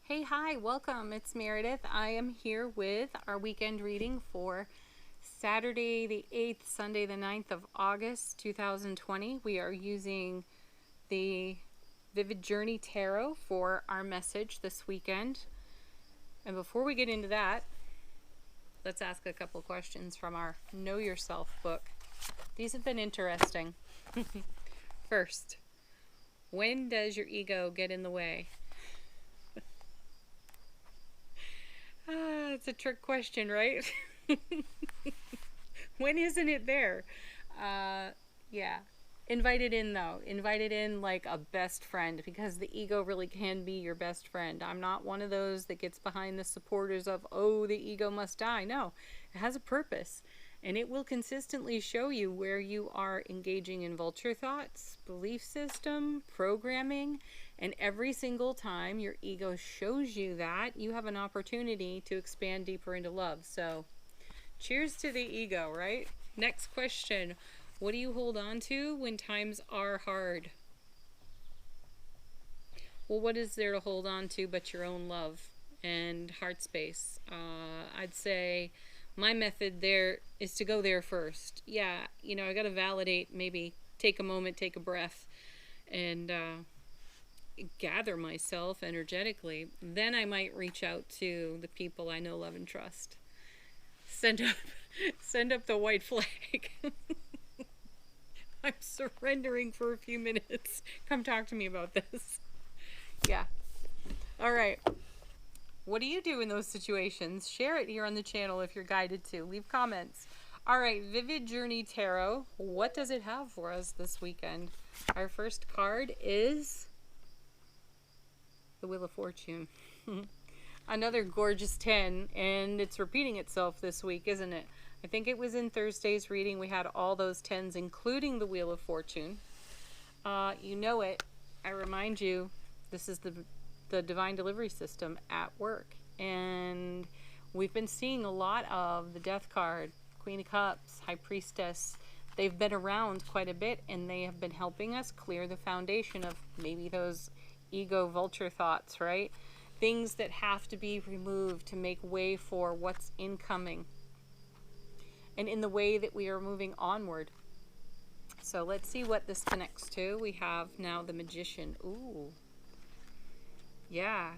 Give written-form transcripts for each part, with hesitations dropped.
Hey, hi, welcome. It's Meredith. I am here with our weekend reading for Saturday the 8th, Sunday the 9th of August 2020. We are using the Vivid Journey Tarot for our message this weekend. And before we get into that, let's ask a couple questions from our Know Yourself book. These have been interesting. First, when does your ego get in the way? It's a trick question, right? When isn't it there? Yeah. Invite it in, though. Invite it in like a best friend, because the ego really can be your best friend. I'm not one of those that gets behind the supporters of, oh, the ego must die. No, it has a purpose. And it will consistently show you where you are engaging in vulture thoughts, belief system, programming, and every single time your ego shows you that, you have an opportunity to expand deeper into love. So, cheers to the ego, right? Next question. What do you hold on to when times are hard? Well, what is there to hold on to but your own love and heart space? I'd say my method there is to go there first. Yeah, I got to validate, maybe take a moment, take a breath, and gather myself energetically. Then I might reach out to the people I know, love, and trust. Send up, send up the white flag. I'm surrendering for a few minutes. Come talk to me about this. Yeah. All right. What do you do in those situations? Share it here on the channel if you're guided to. Leave comments. All right, Vivid Journey Tarot. What does it have for us this weekend? Our first card is the Wheel of Fortune. Another gorgeous 10, and it's repeating itself this week, isn't it? I think it was in Thursday's reading we had all those 10s, including the Wheel of Fortune. You know it. I remind you, this is the Divine Delivery System at work. And we've been seeing a lot of the Death card, Queen of Cups, High Priestess. They've been around quite a bit, and they have been helping us clear the foundation of maybe those ego vulture thoughts, right? Things that have to be removed to make way for what's incoming, and in the way that we are moving onward. So let's see what this connects to. We have now the Magician. Ooh. Yeah.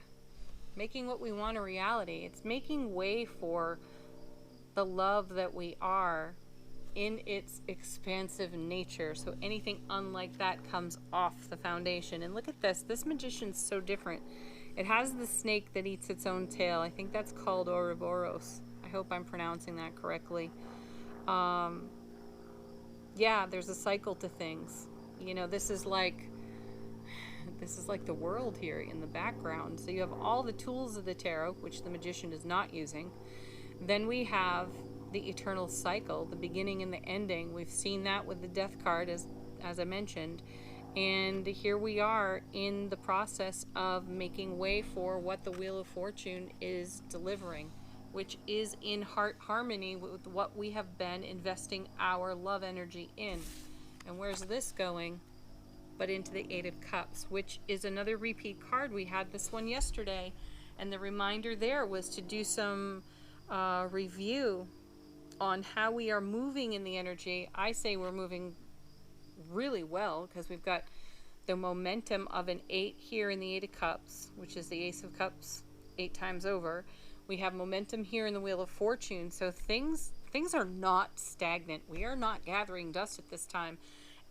Making what we want a reality. It's making way for the love that we are in its expansive nature. So anything unlike that comes off the foundation. And look at this. This Magician's so different. It has the snake that eats its own tail. I think that's called Ouroboros. I hope I'm pronouncing that correctly. Yeah, there's a cycle to things. This is like the world here in the background. So you have all the tools of the tarot, which the Magician is not using. Then we have the eternal cycle, the beginning and the ending. We've seen that with the Death card, as I mentioned. And here we are in the process of making way for what the Wheel of Fortune is delivering, which is in harmony with what we have been investing our love energy in. And where's this going? But into the Eight of Cups, which is another repeat card. We had this one yesterday, and the reminder there was to do some review on how we are moving in the energy. I say we're moving really well, because we've got the momentum of an 8 here in the Eight of Cups, which is the Ace of Cups 8 times over. We have momentum here in the Wheel of Fortune. So things are not stagnant. We are not gathering dust at this time.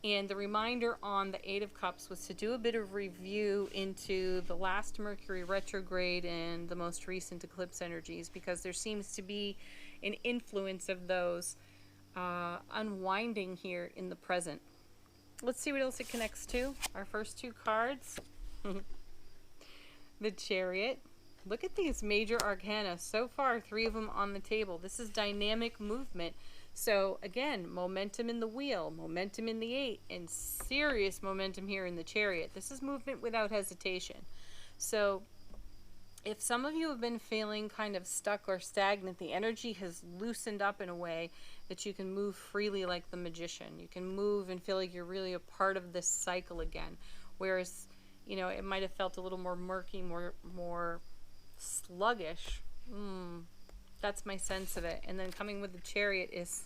And the reminder on the Eight of Cups was to do a bit of review into the last Mercury retrograde and the most recent eclipse energies, because there seems to be an influence of those unwinding here in the present. Let's see what else it connects to. Our first two cards. The Chariot. Look at these major arcana. So far, 3 of them on the table. This is dynamic movement. So again, momentum in the Wheel, momentum in the 8, and serious momentum here in the Chariot. This is movement without hesitation. So if some of you have been feeling kind of stuck or stagnant, the energy has loosened up in a way that you can move freely like the Magician. You can move and feel like you're really a part of this cycle again. Whereas, it might have felt a little more murky, more Sluggish. That's my sense of it. And then coming with the Chariot is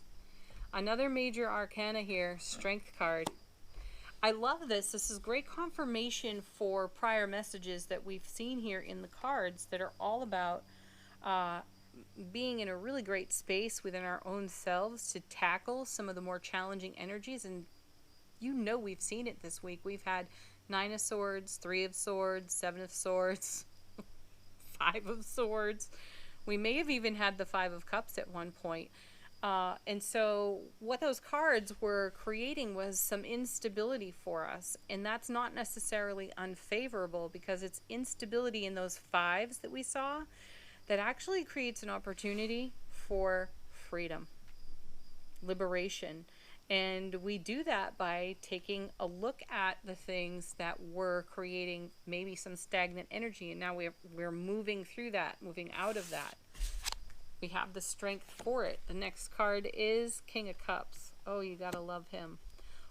another major arcana here, Strength card. I love this. This is great confirmation for prior messages that we've seen here in the cards that are all about being in a really great space within our own selves to tackle some of the more challenging energies. And you know we've seen it this week. We've had 9 of Swords, 3 of Swords, 7 of Swords, 5 of Swords. We may have even had the 5 of Cups at one point. And so what those cards were creating was some instability for us. And that's not necessarily unfavorable, because it's instability in those 5s that we saw that actually creates an opportunity for freedom, liberation. And we do that by taking a look at the things that were creating maybe some stagnant energy. And now we're moving through that, moving out of that. We have the strength for it. The next card is King of Cups. Oh, you gotta love him.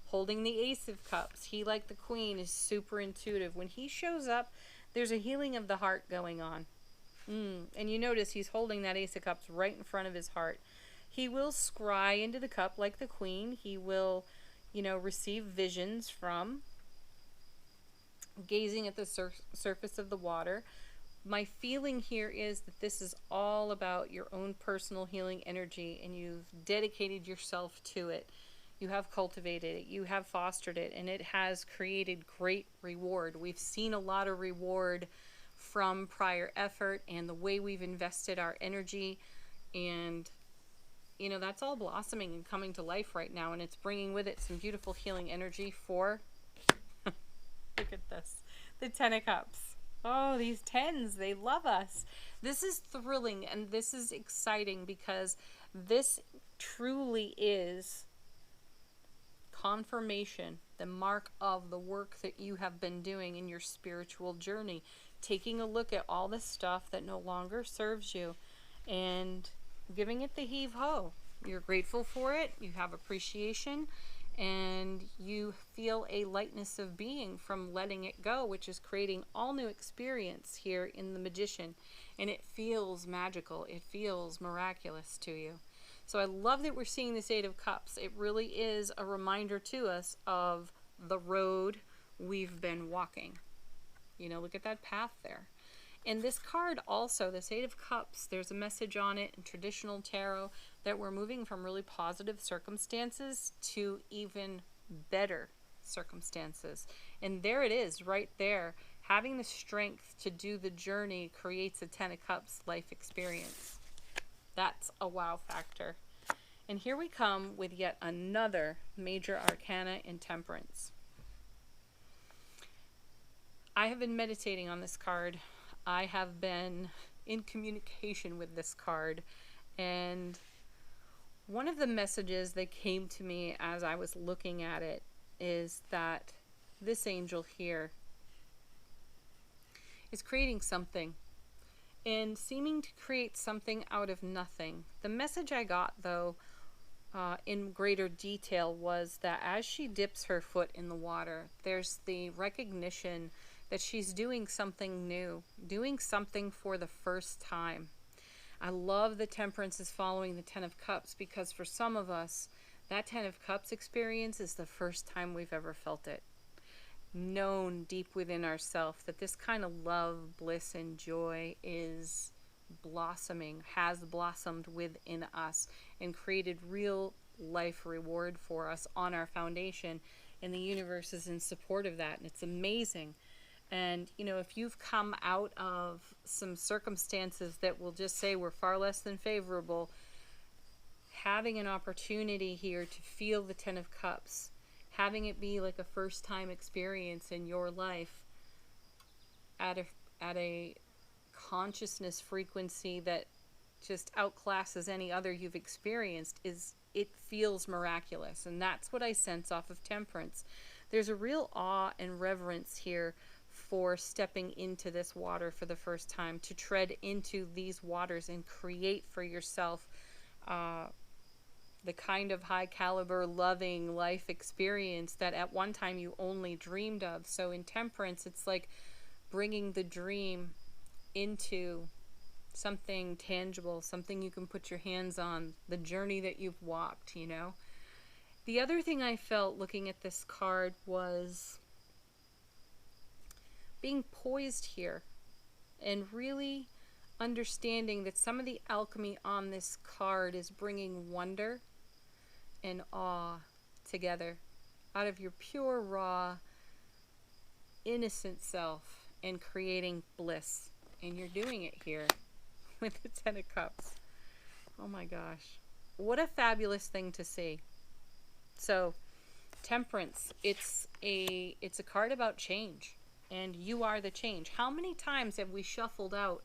Holding the Ace of Cups. He, like the Queen, is super intuitive. When he shows up, there's a healing of the heart going on. And you notice he's holding that Ace of Cups right in front of his heart. He will scry into the cup like the Queen. He will, receive visions from gazing at the surface of the water. My feeling here is that this is all about your own personal healing energy, and you've dedicated yourself to it. You have cultivated it. You have fostered it, and it has created great reward. We've seen a lot of reward from prior effort and the way we've invested our energy, and that's all blossoming and coming to life right now, and it's bringing with it some beautiful healing energy for look at this, the 10 of Cups. Oh, these 10s, they love us. This is thrilling and this is exciting, because this truly is confirmation, the mark of the work that you have been doing in your spiritual journey, taking a look at all the stuff that no longer serves you and giving it the heave-ho. You're grateful for it, you have appreciation, and you feel a lightness of being from letting it go, which is creating all new experience here in the Magician. And it feels magical, it feels miraculous to you. So I love that we're seeing this 8 of Cups. It really is a reminder to us of the road we've been walking. Look at that path there. And this card also, this 8 of Cups, there's a message on it in traditional tarot that we're moving from really positive circumstances to even better circumstances. And there it is, right there. Having the strength to do the journey creates a 10 of Cups life experience. That's a wow factor. And here we come with yet another major arcana in Temperance. I have been meditating on this card. I have been in communication with this card, and one of the messages that came to me as I was looking at it is that this angel here is creating something and seeming to create something out of nothing. The message I got, though, in greater detail was that as she dips her foot in the water, there's the recognition that she's doing something new, doing something for the first time. I love that Temperance is following the 10 of Cups, because for some of us, that 10 of Cups experience is the first time we've ever felt it. Known deep within ourselves that this kind of love, bliss, and joy is blossoming, has blossomed within us, and created real life reward for us on our foundation. And the universe is in support of that, and it's amazing. And, if you've come out of some circumstances that we'll just say were far less than favorable, having an opportunity here to feel the 10 of Cups, having it be like a first-time experience in your life at a consciousness frequency that just outclasses any other you've experienced, it feels miraculous. And that's what I sense off of Temperance. There's a real awe and reverence here for stepping into this water for the first time, to tread into these waters and create for yourself the kind of high caliber, loving life experience that at one time you only dreamed of. So in Temperance, it's like bringing the dream into something tangible, something you can put your hands on, the journey that you've walked, you know. The other thing I felt looking at this card was being poised here and really understanding that some of the alchemy on this card is bringing wonder and awe together out of your pure, raw, innocent self and creating bliss. And you're doing it here with the Ten of Cups. Oh my gosh. What a fabulous thing to see. So, Temperance, it's a card about change. And you are the change. How many times have we shuffled out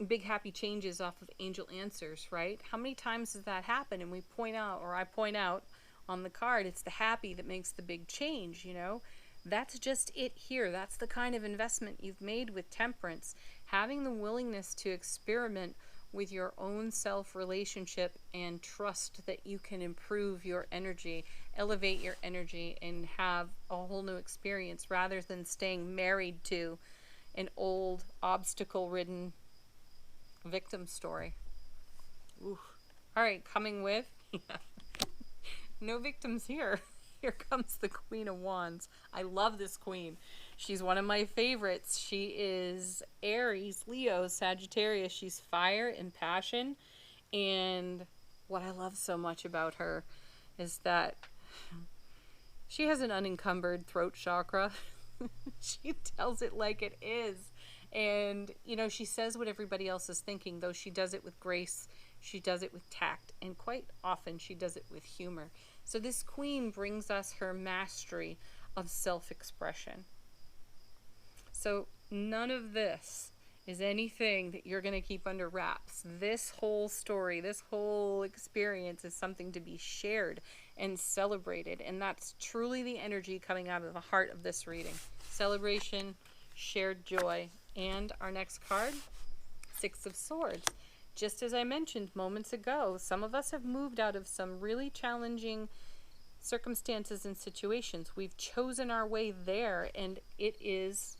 big happy changes off of angel answers, right? How many times does that happen? And we point out, or I point out on the card, it's the happy that makes the big change, you know? That's just it here. That's the kind of investment you've made with Temperance. Having the willingness to experiment with your own self-relationship and trust that you can improve your energy, elevate your energy, and have a whole new experience rather than staying married to an old, obstacle-ridden victim story. Ooh. All right, coming with... no victims here. Here comes the Queen of Wands. I love this queen. She's one of my favorites. She is Aries, Leo, Sagittarius. She's fire and passion. And what I love so much about her is that she has an unencumbered throat chakra. She tells it like it is. And, you know, she says what everybody else is thinking, though she does it with grace. She does it with tact. And quite often she does it with humor. So this queen brings us her mastery of self-expression. So none of this is anything that you're going to keep under wraps. This whole story, this whole experience is something to be shared and celebrated. And that's truly the energy coming out of the heart of this reading. Celebration, shared joy. And our next card, Six of Swords. Just as I mentioned moments ago, some of us have moved out of some really challenging circumstances and situations. We've chosen our way there, and it is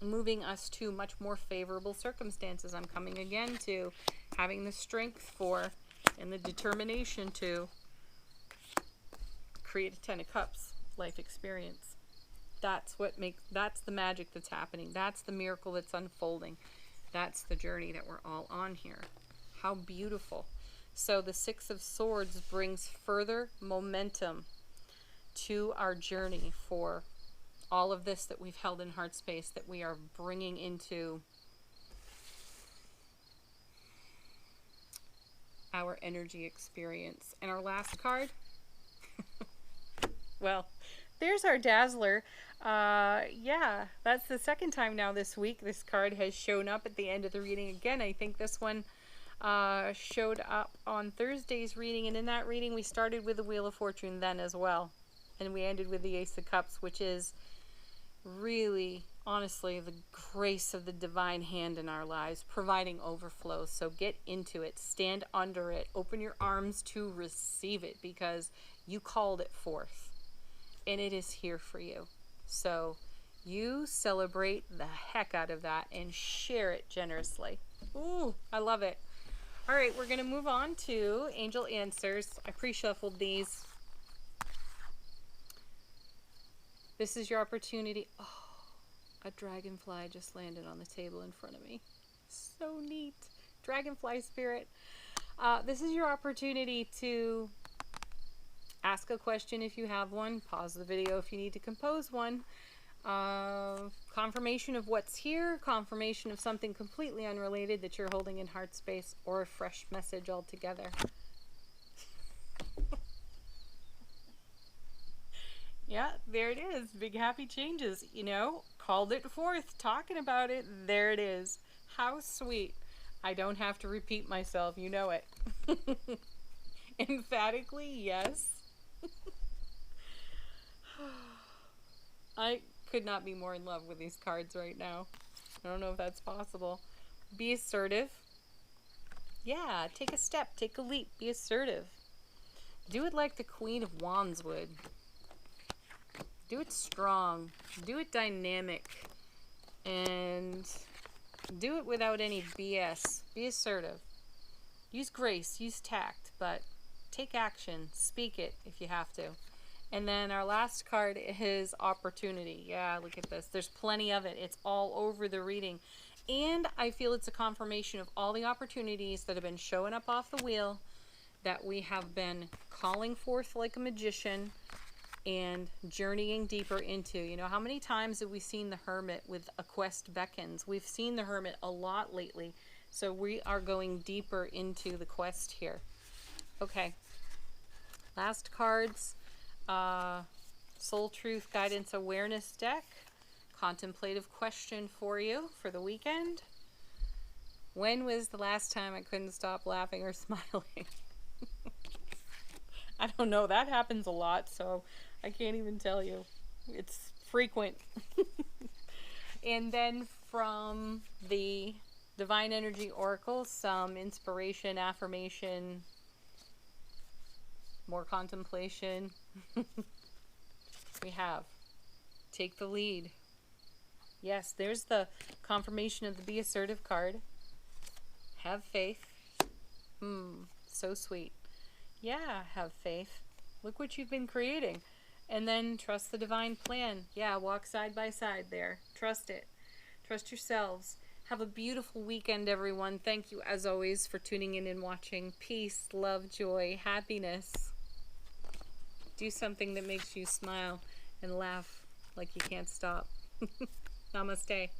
moving us to much more favorable circumstances. I'm coming again to having the strength for and the determination to create a Ten of Cups life experience. That's the magic that's happening. That's the miracle that's unfolding. That's the journey that we're all on here. How beautiful. So the Six of Swords brings further momentum to our journey for all of this that we've held in heart space, that we are bringing into our energy experience. And our last card, well, there's our Dazzler. Yeah, that's the second time now this week this card has shown up at the end of the reading again. I think this one showed up on Thursday's reading, and in that reading we started with the Wheel of Fortune then as well, and we ended with the Ace of Cups, which is really, honestly, the grace of the divine hand in our lives, providing overflow. So get into it, stand under it, open your arms to receive it, because you called it forth and it is here for you. So you celebrate the heck out of that and share it generously. Ooh, I love it. All right, we're going to move on to Angel Answers. I pre-shuffled these. This is your opportunity. Oh, a dragonfly just landed on the table in front of me. So neat. Dragonfly spirit. This is your opportunity to ask a question if you have one. Pause the video if you need to compose one. Confirmation of what's here, confirmation of something completely unrelated that you're holding in heart space, or a fresh message altogether. Yeah, there it is. Big happy changes, you know, called it forth, talking about it. There it is. How sweet. I don't have to repeat myself, you know it. Emphatically, yes. I could not be more in love with these cards right now. I don't know if that's possible. Be assertive. Yeah, take a step, take a leap, be assertive. Do it like the Queen of Wands would. Do it strong. Do it dynamic. And do it without any BS. Be assertive. Use grace, use tact, but take action. Speak it if you have to. And then our last card is opportunity. Yeah, look at this. There's plenty of it. It's all over the reading. And I feel it's a confirmation of all the opportunities that have been showing up off the wheel that we have been calling forth like a magician and journeying deeper into. You know, how many times have we seen the Hermit with A Quest Beckons? We've seen the Hermit a lot lately. So we are going deeper into the quest here. Okay. Last cards. Soul Truth Guidance Awareness deck. Contemplative question for you for the weekend. When was the last time I couldn't stop laughing or smiling? I don't know. That happens a lot, so I can't even tell you. It's frequent. And then from the Divine Energy Oracle, some inspiration, affirmation, more contemplation. We have take the lead. Yes, there's the confirmation of the Be Assertive card. Have faith. So sweet. Yeah, have faith. Look what you've been creating. And then trust the divine plan. Yeah, walk side by side there. Trust it. Trust yourselves. Have a beautiful weekend, everyone. Thank you, as always, for tuning in and watching. Peace, love, joy, happiness. Do something that makes you smile and laugh like you can't stop. Namaste.